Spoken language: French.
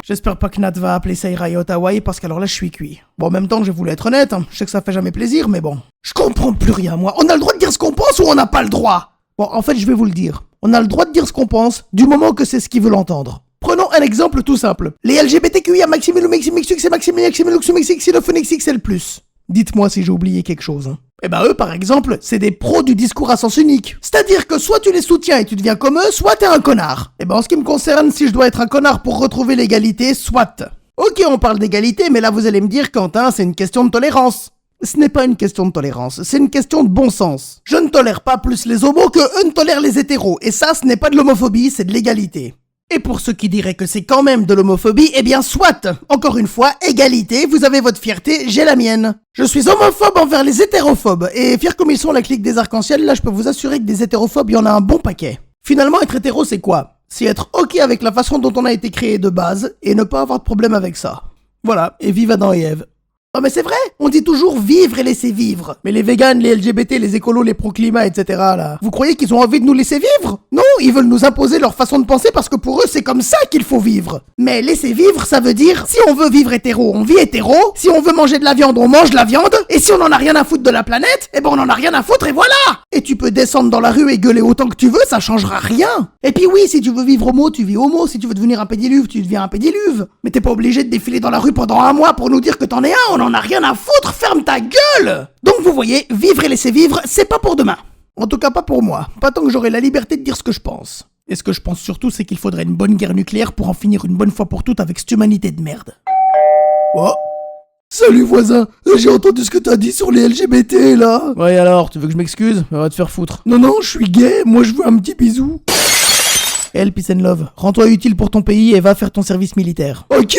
J'espère pas que Nat va appeler Saïra et Hawaii parce qu'alors là je suis cuit. Bon, en même temps, j'ai voulu être honnête, hein. Je sais que ça fait jamais plaisir, mais bon. Je comprends plus rien, moi. On a le droit de dire ce qu'on pense ou on n'a pas le droit? Bon, en fait, je vais vous le dire. On a le droit de dire ce qu'on pense, du moment que c'est ce qu'ils veulent entendre. Prenons un exemple tout simple. Les LGBTQIA XL+. Dites-moi si j'ai oublié quelque chose. Eh ben eux, par exemple, c'est des pros du discours à sens unique. C'est-à-dire que soit tu les soutiens et tu deviens comme eux, soit t'es un connard. Eh ben en ce qui me concerne, si je dois être un connard pour retrouver l'égalité, soit. Ok, on parle d'égalité, mais là vous allez me dire, Quentin, c'est une question de tolérance. Ce n'est pas une question de tolérance, c'est une question de bon sens. Je ne tolère pas plus les homos que eux ne tolèrent les hétéros, et ça, ce n'est pas de l'homophobie, c'est de l'égalité. Et pour ceux qui diraient que c'est quand même de l'homophobie, eh bien soit. Encore une fois, égalité, vous avez votre fierté, j'ai la mienne. Je suis homophobe envers les hétérophobes, et fiers comme ils sont la clique des arcs-en-ciel, là je peux vous assurer que des hétérophobes, il y en a un bon paquet. Finalement, être hétéro, c'est quoi? C'est être ok avec la façon dont on a été créé de base, et ne pas avoir de problème avec ça. Voilà, et vive Adam et Ève. Oh mais c'est vrai, on dit toujours vivre et laisser vivre. Mais les véganes, les LGBT, les écolos, les pro-climat, etc. là, vous croyez qu'ils ont envie de nous laisser vivre? Non, ils veulent nous imposer leur façon de penser parce que pour eux c'est comme ça qu'il faut vivre. Mais laisser vivre, ça veut dire, si on veut vivre hétéro, on vit hétéro, si on veut manger de la viande, on mange de la viande, et si on en a rien à foutre de la planète, eh ben on en a rien à foutre et voilà. Et tu peux descendre dans la rue et gueuler autant que tu veux, ça changera rien. Et puis oui, si tu veux vivre homo, tu vis homo, si tu veux devenir un pédiluve, tu deviens un pédiluve. Mais t'es pas obligé de défiler dans la rue pendant un mois pour nous dire que t'en es un, on en a rien à foutre, ferme ta gueule. Donc vous voyez, vivre et laisser vivre, c'est pas pour demain. En tout cas pas pour moi, pas tant que j'aurai la liberté de dire ce que je pense. Et ce que je pense surtout, c'est qu'il faudrait une bonne guerre nucléaire pour en finir une bonne fois pour toutes avec cette humanité de merde. Oh. Salut voisin, j'ai entendu ce que t'as dit sur les LGBT là. Ouais alors, tu veux que je m'excuse? Va te faire foutre. Non, je suis gay, moi je veux un petit bisou. Elle, peace and love, rends-toi utile pour ton pays et va faire ton service militaire. Ok.